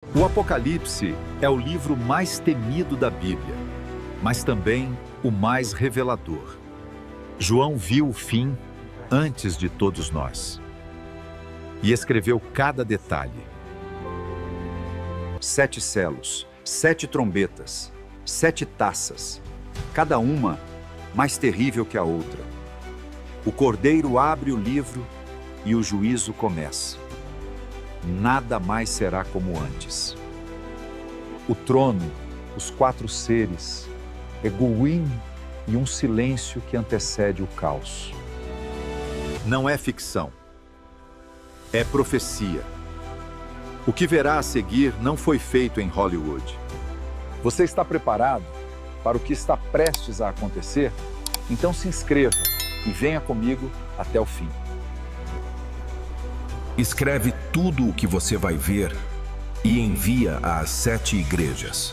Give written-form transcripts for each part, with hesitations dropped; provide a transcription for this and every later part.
O Apocalipse é o livro mais temido da Bíblia, mas também o mais revelador. João viu o fim antes de todos nós e escreveu cada detalhe. 7 selos, 7 trombetas, 7 taças, cada uma mais terrível que a outra. O Cordeiro abre o livro e o juízo começa. Nada mais será como antes. O trono, os 4 seres, Eguim e um silêncio que antecede o caos. Não é ficção, é profecia. O que verá a seguir não foi feito em Hollywood. Você está preparado para o que está prestes a acontecer? Então se inscreva e venha comigo até o fim. Escreve tudo o que você vai ver e envia às 7 igrejas.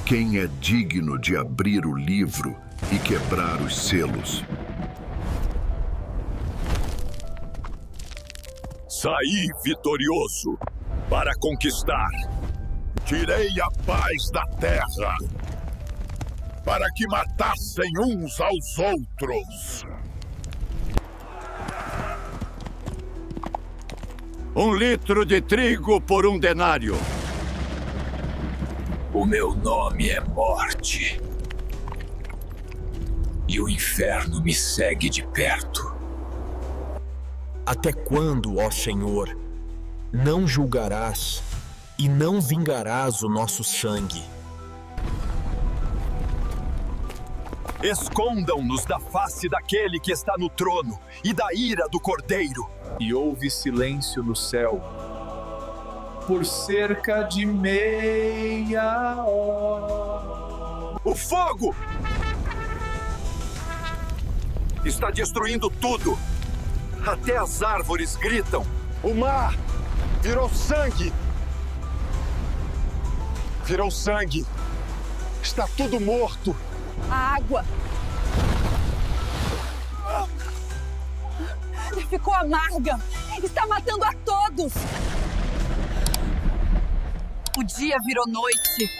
Quem é digno de abrir o livro e quebrar os selos? Saí vitorioso para conquistar. Tirei a paz da terra para que matassem uns aos outros. 1 litro de trigo por 1 denário. O meu nome é Morte. E o inferno me segue de perto. Até quando, ó Senhor, não julgarás e não vingarás o nosso sangue? Escondam-nos da face daquele que está no trono e da ira do Cordeiro. E houve silêncio no céu por cerca de meia hora. O fogo está destruindo tudo. Até as árvores gritam. O mar virou sangue. Virou sangue. Está tudo morto. A água ficou amarga. Está matando a todos. O dia virou noite.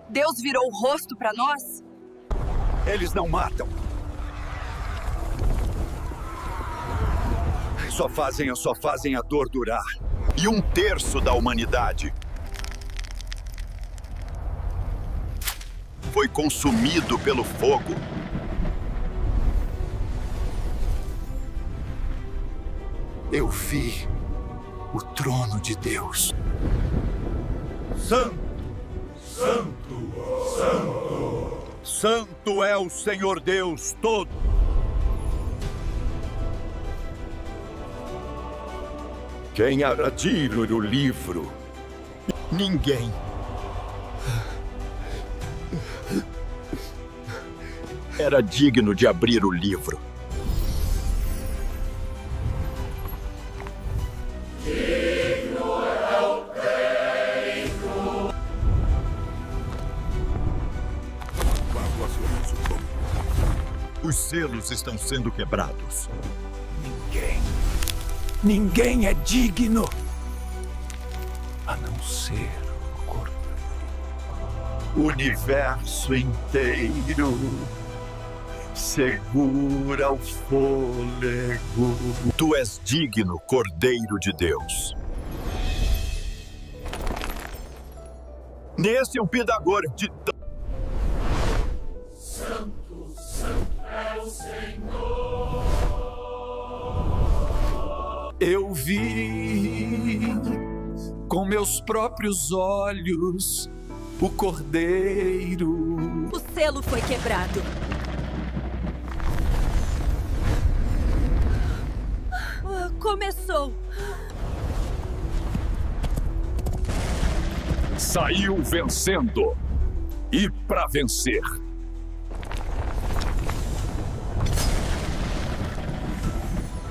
Deus virou o rosto para nós. Eles não matam. Só fazem a dor durar. E 1/3 da humanidade foi consumido pelo fogo. Eu vi o trono de Deus. Santo, Santo, Santo. Santo é o Senhor Deus todo. Quem há de abrir o livro? Ninguém. Era digno de abrir o livro. Os selos estão sendo quebrados. Ninguém é digno, A não ser o Cordeiro. O universo inteiro segura o fôlego. Tu és digno, Cordeiro de Deus. Nesse é um pidagor de... Santo, Santo é o Senhor. Eu vi com meus próprios olhos o Cordeiro. O selo foi quebrado. Começou. Saiu vencendo. E para vencer.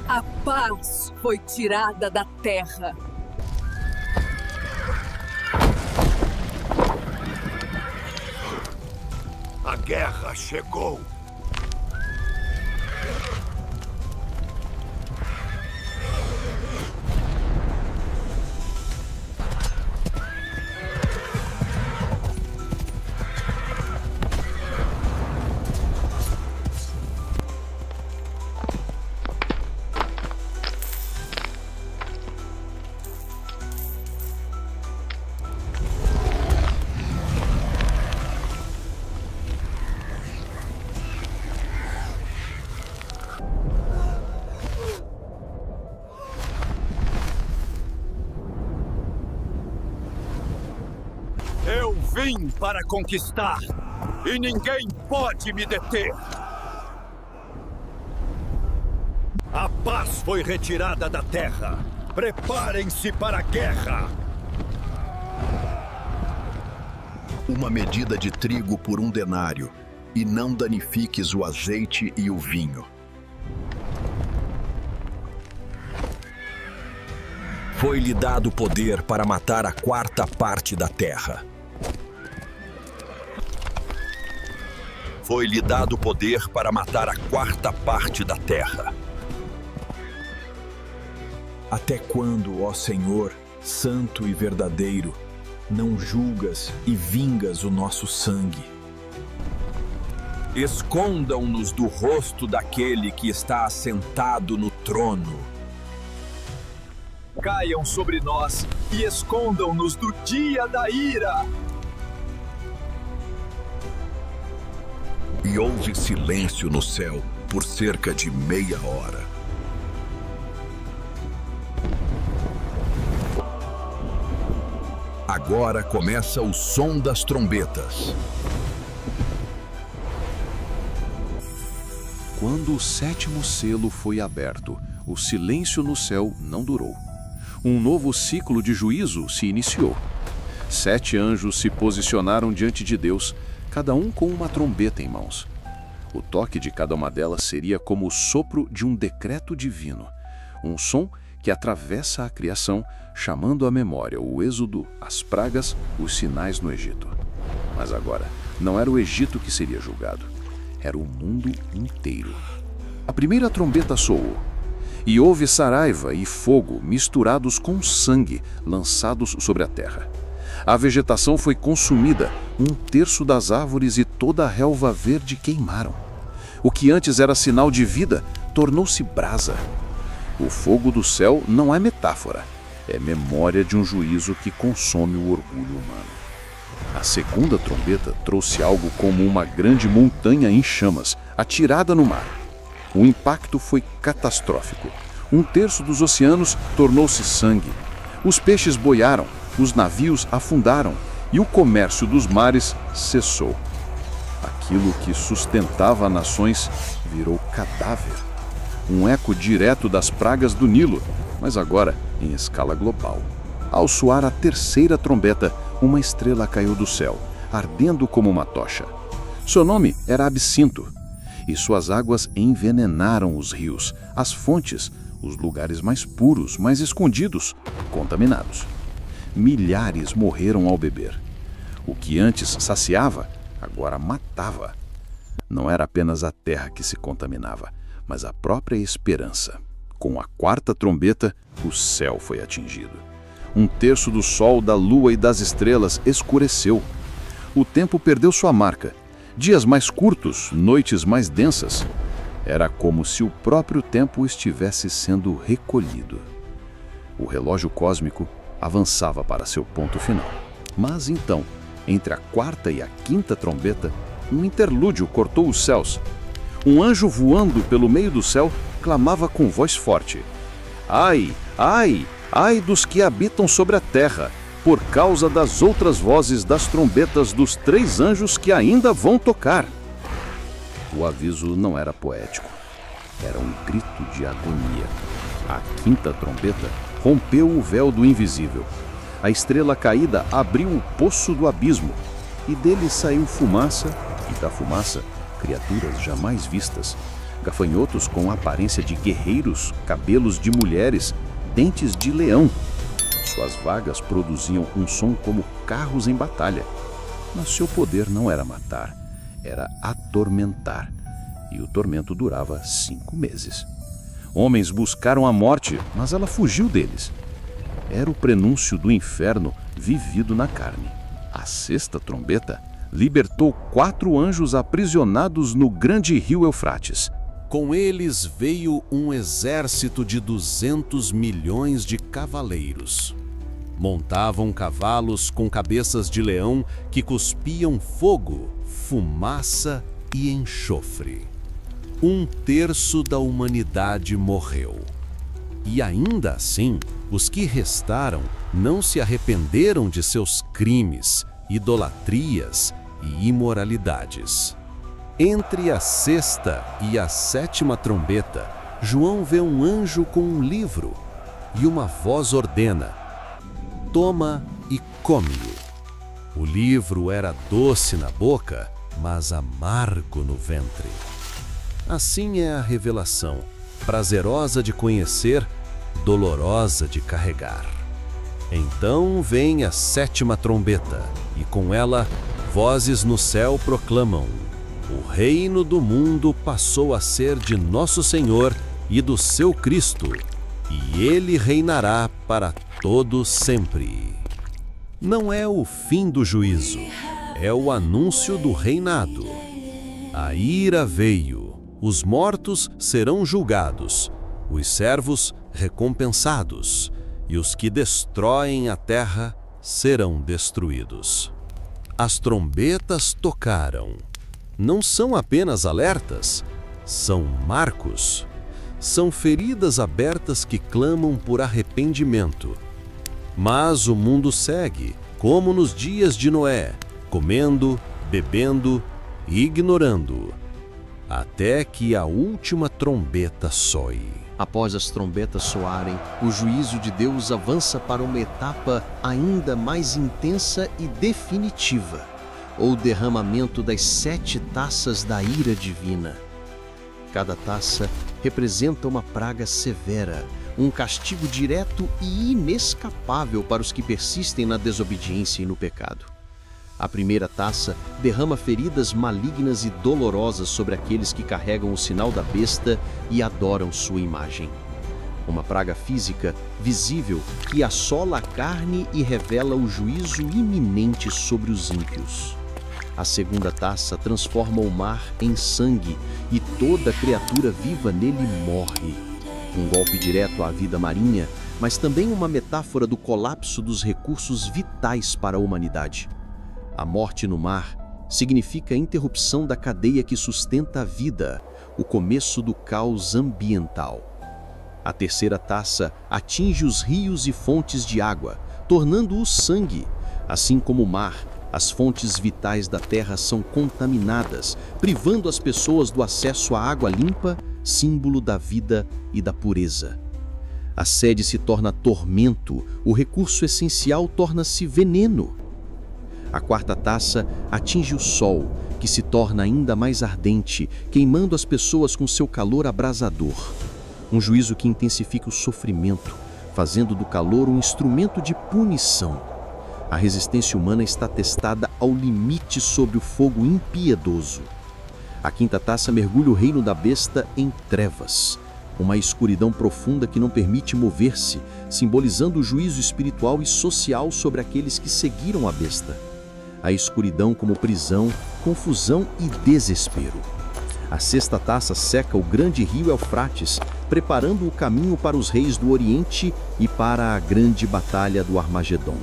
A paz foi tirada da terra. A guerra chegou. vim para conquistar, e ninguém pode me deter. A paz foi retirada da terra. Preparem-se para a guerra. Uma medida de trigo por 1 denário, e não danifiques o azeite e o vinho. Foi-lhe dado poder para matar a 4ª parte da terra. Foi-lhe dado poder para matar a 4ª parte da terra. Até quando, ó Senhor, santo e verdadeiro, não julgas e vingas o nosso sangue? Escondam-nos do rosto daquele que está assentado no trono. Caiam sobre nós e escondam-nos do dia da ira. E houve silêncio no céu por cerca de meia hora. Agora começa o som das trombetas. Quando o 7º selo foi aberto, o silêncio no céu não durou. Um novo ciclo de juízo se iniciou. 7 anjos se posicionaram diante de Deus, cada um com uma trombeta em mãos. O toque de cada uma delas seria como o sopro de um decreto divino, um som que atravessa a criação, chamando à memória o êxodo, as pragas, os sinais no Egito. Mas agora, não era o Egito que seria julgado, era o mundo inteiro. A primeira trombeta soou, e houve saraiva e fogo misturados com sangue lançados sobre a terra. A vegetação foi consumida, 1/3 das árvores e toda a relva verde queimaram. O que antes era sinal de vida tornou-se brasa. O fogo do céu não é metáfora, é memória de um juízo que consome o orgulho humano. A segunda trombeta trouxe algo como uma grande montanha em chamas, atirada no mar. O impacto foi catastrófico. 1/3 dos oceanos tornou-se sangue. Os peixes boiaram, os navios afundaram e o comércio dos mares cessou. Aquilo que sustentava nações virou cadáver. Um eco direto das pragas do Nilo, mas agora em escala global. Ao soar a terceira trombeta, uma estrela caiu do céu, ardendo como uma tocha. Seu nome era Absinto, e suas águas envenenaram os rios, as fontes, os lugares mais puros, mais escondidos, contaminados. Milhares morreram ao beber. O que antes saciava, agora matava. Não era apenas a terra que se contaminava, mas a própria esperança. Com a quarta trombeta, o céu foi atingido. 1/3 do sol, da lua e das estrelas escureceu. O tempo perdeu sua marca. Dias mais curtos, noites mais densas. Era como se o próprio tempo estivesse sendo recolhido. O relógio cósmico avançava para seu ponto final. Mas então, entre a quarta e a quinta trombeta, um interlúdio cortou os céus. Um anjo voando pelo meio do céu clamava com voz forte: "Ai, ai, ai dos que habitam sobre a terra, por causa das outras vozes das trombetas dos 3 anjos que ainda vão tocar." O aviso não era poético, era um grito de agonia. A quinta trombeta rompeu o véu do invisível. A estrela caída abriu o poço do abismo, e dele saiu fumaça, e da fumaça, criaturas jamais vistas, gafanhotos com aparência de guerreiros, cabelos de mulheres, dentes de leão. Suas vagas produziam um som como carros em batalha. Mas seu poder não era matar, era atormentar. E o tormento durava 5 meses. Homens buscaram a morte, mas ela fugiu deles. Era o prenúncio do inferno vivido na carne. A sexta trombeta libertou 4 anjos aprisionados no grande rio Eufrates. Com eles veio um exército de 200 milhões de cavaleiros. Montavam cavalos com cabeças de leão que cuspiam fogo, fumaça e enxofre. 1/3 da humanidade morreu. E ainda assim, os que restaram não se arrependeram de seus crimes idolatrias e imoralidades. Entre a sexta e a sétima trombeta, João vê um anjo com um livro e uma voz ordena: toma e come-o. O livro era doce na boca, mas amargo no ventre. Assim é a revelação, prazerosa de conhecer, dolorosa de carregar. Então vem a sétima trombeta, e com ela, vozes no céu proclamam: o reino do mundo passou a ser de nosso Senhor e do seu Cristo, e ele reinará para todo sempre. Não é o fim do juízo, é o anúncio do reinado. A ira veio, os mortos serão julgados, os servos recompensados, e os que destroem a terra serão destruídos. As trombetas tocaram. Não são apenas alertas, são marcos. São feridas abertas que clamam por arrependimento. Mas o mundo segue, como nos dias de Noé, comendo, bebendo e ignorando, até que a última trombeta soe. Após as trombetas soarem, o juízo de Deus avança para uma etapa ainda mais intensa e definitiva, ou derramamento das 7 taças da ira divina. Cada taça representa uma praga severa, um castigo direto e inescapável para os que persistem na desobediência e no pecado. A primeira taça derrama feridas malignas e dolorosas sobre aqueles que carregam o sinal da besta e adoram sua imagem. Uma praga física visível que assola a carne e revela o juízo iminente sobre os ímpios. A segunda taça transforma o mar em sangue e toda criatura viva nele morre. Um golpe direto à vida marinha, mas também uma metáfora do colapso dos recursos vitais para a humanidade. A morte no mar significa a interrupção da cadeia que sustenta a vida, o começo do caos ambiental. A terceira taça atinge os rios e fontes de água, tornando-os sangue. Assim como o mar, as fontes vitais da terra são contaminadas, privando as pessoas do acesso à água limpa, símbolo da vida e da pureza. A sede se torna tormento, o recurso essencial torna-se veneno. A quarta taça atinge o sol, que se torna ainda mais ardente, queimando as pessoas com seu calor abrasador. Um juízo que intensifica o sofrimento, fazendo do calor um instrumento de punição. A resistência humana está testada ao limite sob o fogo impiedoso. A quinta taça mergulha o reino da besta em trevas, uma escuridão profunda que não permite mover-se, simbolizando o juízo espiritual e social sobre aqueles que seguiram a besta. A escuridão como prisão, confusão e desespero. A sexta taça seca o grande rio Eufrates, preparando o caminho para os reis do Oriente e para a grande batalha do Armagedon.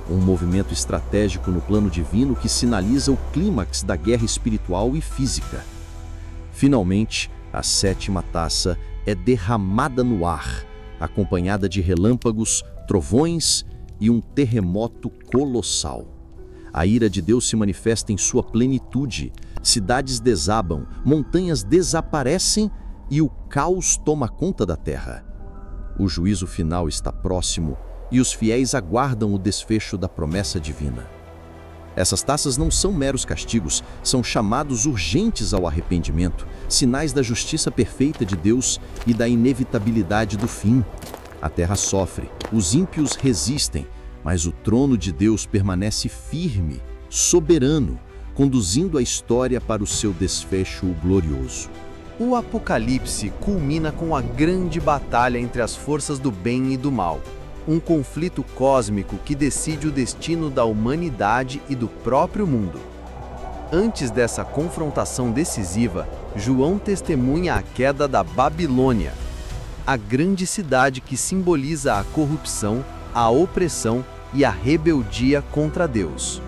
Um movimento estratégico no plano divino que sinaliza o clímax da guerra espiritual e física. Finalmente, a sétima taça é derramada no ar, acompanhada de relâmpagos, trovões e um terremoto colossal. A ira de Deus se manifesta em sua plenitude, cidades desabam, montanhas desaparecem e o caos toma conta da terra. O juízo final está próximo e os fiéis aguardam o desfecho da promessa divina. Essas taças não são meros castigos, são chamados urgentes ao arrependimento, sinais da justiça perfeita de Deus e da inevitabilidade do fim. A terra sofre, os ímpios resistem, mas o trono de Deus permanece firme, soberano, conduzindo a história para o seu desfecho glorioso. O Apocalipse culmina com a grande batalha entre as forças do bem e do mal. Um conflito cósmico que decide o destino da humanidade e do próprio mundo. Antes dessa confrontação decisiva, João testemunha a queda da Babilônia, a grande cidade que simboliza a corrupção, a opressão e a rebeldia contra Deus.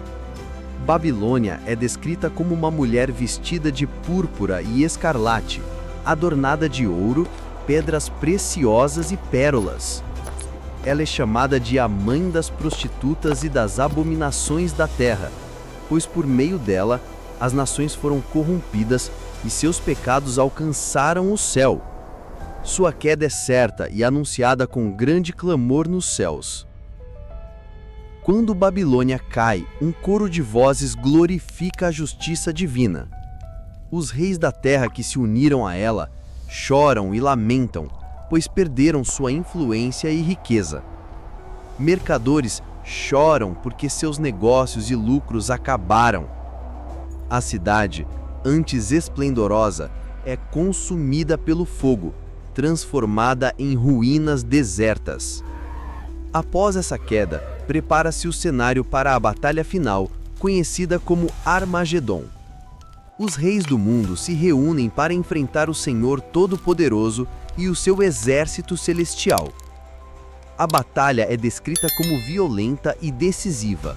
Babilônia é descrita como uma mulher vestida de púrpura e escarlate, adornada de ouro, pedras preciosas e pérolas. ela é chamada de a mãe das prostitutas e das abominações da terra, pois por meio dela as nações foram corrompidas e seus pecados alcançaram o céu. Sua queda é certa e anunciada com grande clamor nos céus. Quando Babilônia cai, um coro de vozes glorifica a justiça divina. Os reis da terra que se uniram a ela choram e lamentam, pois perderam sua influência e riqueza. Mercadores choram porque seus negócios e lucros acabaram. A cidade, antes esplendorosa, é consumida pelo fogo, transformada em ruínas desertas. Após essa queda, prepara-se o cenário para a batalha final, conhecida como Armagedon. Os reis do mundo se reúnem para enfrentar o Senhor Todo-Poderoso e o seu exército celestial. A batalha é descrita como violenta e decisiva,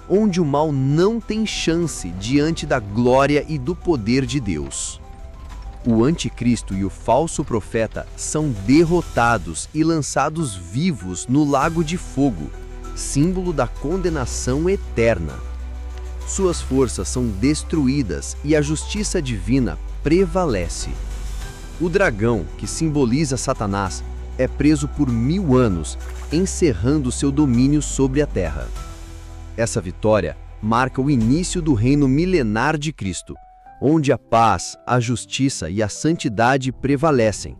onde o mal não tem chance diante da glória e do poder de Deus. O anticristo e o falso profeta são derrotados e lançados vivos no lago de fogo, símbolo da condenação eterna. Suas forças são destruídas e a justiça divina prevalece. O dragão, que simboliza Satanás, é preso por 1000 anos, encerrando seu domínio sobre a terra. Essa vitória marca o início do reino milenar de Cristo, onde a paz, a justiça e a santidade prevalecem.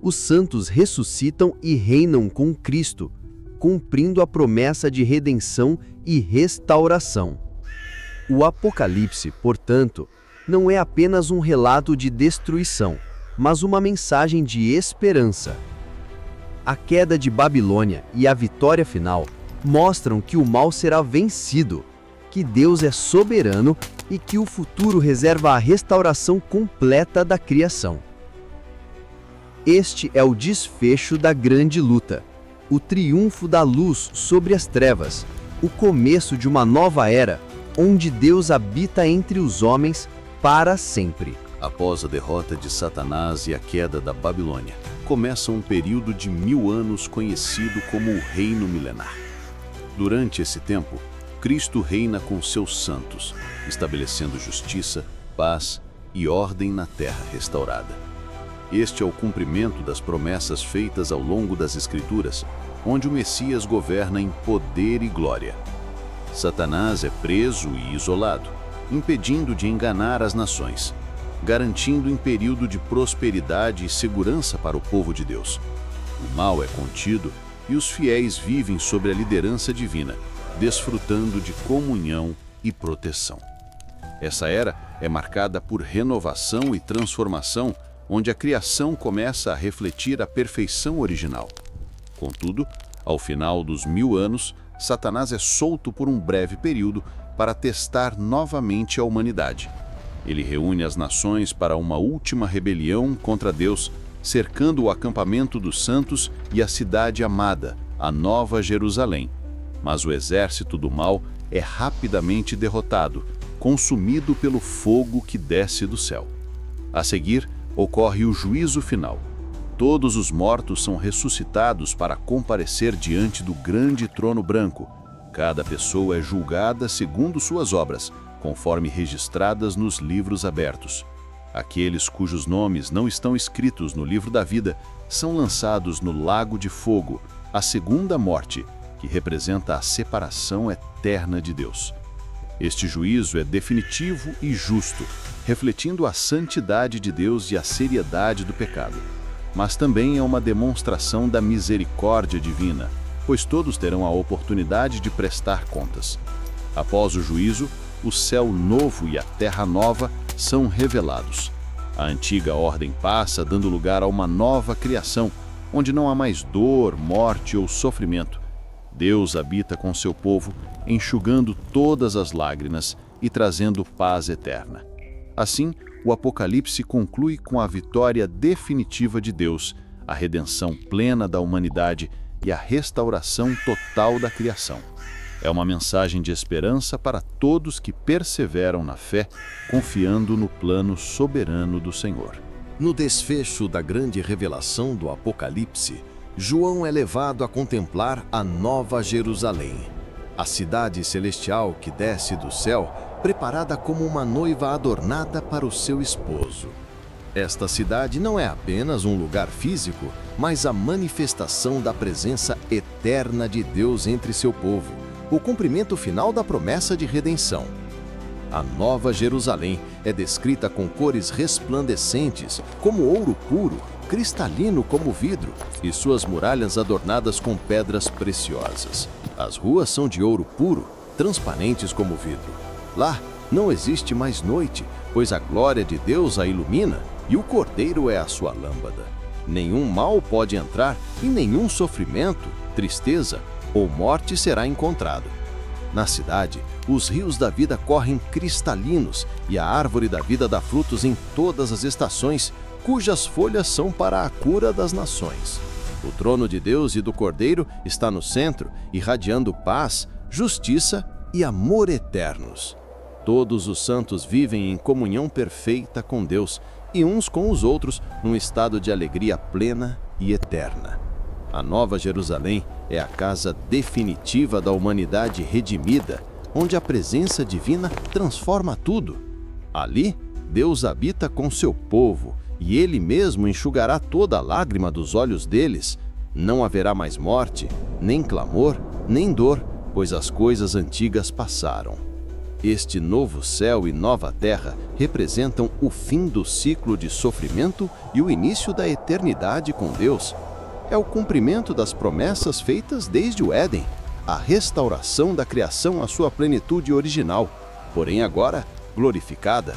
Os santos ressuscitam e reinam com Cristo, cumprindo a promessa de redenção e restauração. O Apocalipse, portanto, não é apenas um relato de destruição, mas uma mensagem de esperança. A queda de Babilônia e a vitória final mostram que o mal será vencido, que Deus é soberano e que o futuro reserva a restauração completa da criação. Este é o desfecho da grande luta, o triunfo da luz sobre as trevas, o começo de uma nova era, onde Deus habita entre os homens para sempre. Após a derrota de Satanás e a queda da Babilônia, começa um período de 1000 anos conhecido como o Reino Milenar. Durante esse tempo, Cristo reina com seus santos, estabelecendo justiça, paz e ordem na terra restaurada. Este é o cumprimento das promessas feitas ao longo das Escrituras, onde o Messias governa em poder e glória. Satanás é preso e isolado, impedindo de enganar as nações, garantindo um período de prosperidade e segurança para o povo de Deus. O mal é contido e os fiéis vivem sob a liderança divina, desfrutando de comunhão e proteção. Essa era é marcada por renovação e transformação, onde a criação começa a refletir a perfeição original. Contudo, ao final dos 1000 anos, Satanás é solto por um breve período para testar novamente a humanidade. Ele reúne as nações para uma última rebelião contra Deus, cercando o acampamento dos santos e a cidade amada, a Nova Jerusalém. Mas o exército do mal é rapidamente derrotado, consumido pelo fogo que desce do céu. A seguir, ocorre o juízo final. Todos os mortos são ressuscitados para comparecer diante do grande trono branco. Cada pessoa é julgada segundo suas obras, conforme registradas nos livros abertos. Aqueles cujos nomes não estão escritos no livro da vida são lançados no lago de fogo, a segunda morte, que representa a separação eterna de Deus. Este juízo é definitivo e justo, refletindo a santidade de Deus e a seriedade do pecado. Mas também é uma demonstração da misericórdia divina, pois todos terão a oportunidade de prestar contas. Após o juízo, o céu novo e a terra nova são revelados. A antiga ordem passa, dando lugar a uma nova criação, onde não há mais dor, morte ou sofrimento. Deus habita com seu povo, enxugando todas as lágrimas e trazendo paz eterna. Assim, o Apocalipse conclui com a vitória definitiva de Deus, a redenção plena da humanidade e a restauração total da criação. É uma mensagem de esperança para todos que perseveram na fé, confiando no plano soberano do Senhor. No desfecho da grande revelação do Apocalipse, João é levado a contemplar a Nova Jerusalém, a cidade celestial que desce do céu, preparada como uma noiva adornada para o seu esposo. Esta cidade não é apenas um lugar físico, mas a manifestação da presença eterna de Deus entre seu povo, o cumprimento final da promessa de redenção. A Nova Jerusalém é descrita com cores resplandecentes, como ouro puro, cristalino como vidro, e suas muralhas adornadas com pedras preciosas. As ruas são de ouro puro, transparentes como vidro. Lá não existe mais noite, pois a glória de Deus a ilumina e o Cordeiro é a sua lâmpada. Nenhum mal pode entrar e nenhum sofrimento, tristeza ou morte será encontrado. Na cidade, os rios da vida correm cristalinos e a árvore da vida dá frutos em todas as estações, cujas folhas são para a cura das nações. O trono de Deus e do Cordeiro está no centro, irradiando paz, justiça e amor eternos. Todos os santos vivem em comunhão perfeita com Deus e uns com os outros num estado de alegria plena e eterna. A Nova Jerusalém é a casa definitiva da humanidade redimida, onde a presença divina transforma tudo. Ali, Deus habita com seu povo, e Ele mesmo enxugará toda a lágrima dos olhos deles. Não haverá mais morte, nem clamor, nem dor, pois as coisas antigas passaram. Este novo céu e nova terra representam o fim do ciclo de sofrimento e o início da eternidade com Deus. É o cumprimento das promessas feitas desde o Éden, a restauração da criação à sua plenitude original, porém agora glorificada.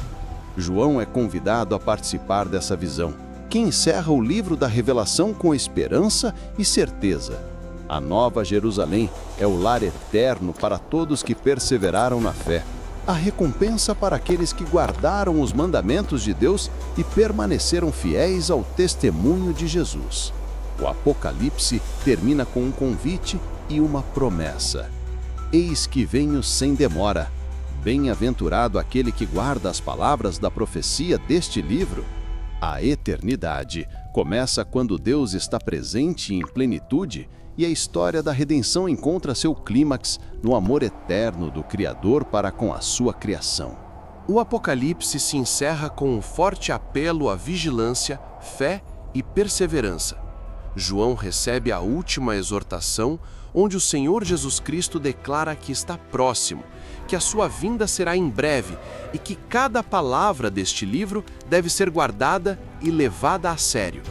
João é convidado a participar dessa visão, que encerra o livro da revelação com esperança e certeza. A Nova Jerusalém é o lar eterno para todos que perseveraram na fé, a recompensa para aqueles que guardaram os mandamentos de Deus e permaneceram fiéis ao testemunho de Jesus. O Apocalipse termina com um convite e uma promessa. Eis que venho sem demora. Bem-aventurado aquele que guarda as palavras da profecia deste livro. A eternidade começa quando Deus está presente em plenitude e a história da redenção encontra seu clímax no amor eterno do Criador para com a sua criação. O Apocalipse se encerra com um forte apelo à vigilância, fé e perseverança. João recebe a última exortação, onde o Senhor Jesus Cristo declara que está próximo, que a sua vinda será em breve e que cada palavra deste livro deve ser guardada e levada a sério.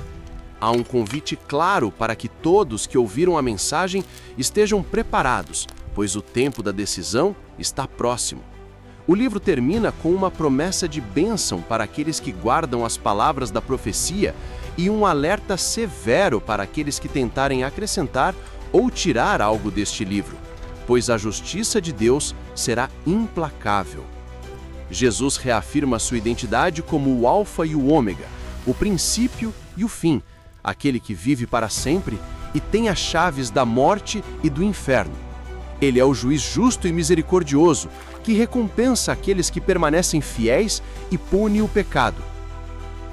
Há um convite claro para que todos que ouviram a mensagem estejam preparados, pois o tempo da decisão está próximo. O livro termina com uma promessa de bênção para aqueles que guardam as palavras da profecia e um alerta severo para aqueles que tentarem acrescentar ou tirar algo deste livro, pois a justiça de Deus será implacável. Jesus reafirma sua identidade como o Alfa e o Ômega, o princípio e o fim, aquele que vive para sempre e tem as chaves da morte e do inferno. Ele é o juiz justo e misericordioso, que recompensa aqueles que permanecem fiéis e pune o pecado.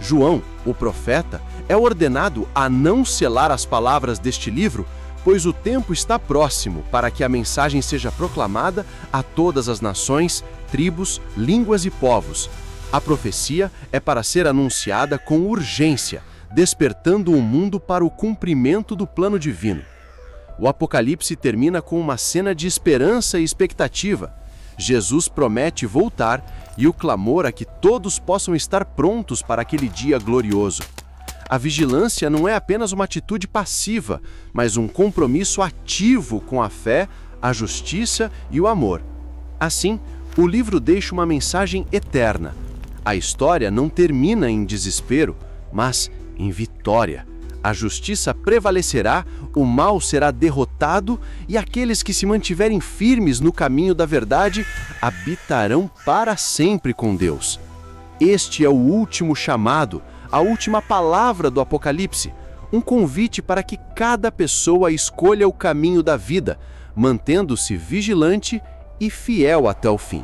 João, o profeta, é ordenado a não selar as palavras deste livro, pois o tempo está próximo para que a mensagem seja proclamada a todas as nações, tribos, línguas e povos. A profecia é para ser anunciada com urgência, despertando o mundo para o cumprimento do plano divino. O Apocalipse termina com uma cena de esperança e expectativa. Jesus promete voltar e o clamor a que todos possam estar prontos para aquele dia glorioso. A vigilância não é apenas uma atitude passiva, mas um compromisso ativo com a fé, a justiça e o amor. Assim, o livro deixa uma mensagem eterna. A história não termina em desespero, mas em vitória. A justiça prevalecerá, o mal será derrotado e aqueles que se mantiverem firmes no caminho da verdade habitarão para sempre com Deus. Este é o último chamado, a última palavra do Apocalipse, um convite para que cada pessoa escolha o caminho da vida, mantendo-se vigilante e fiel até o fim.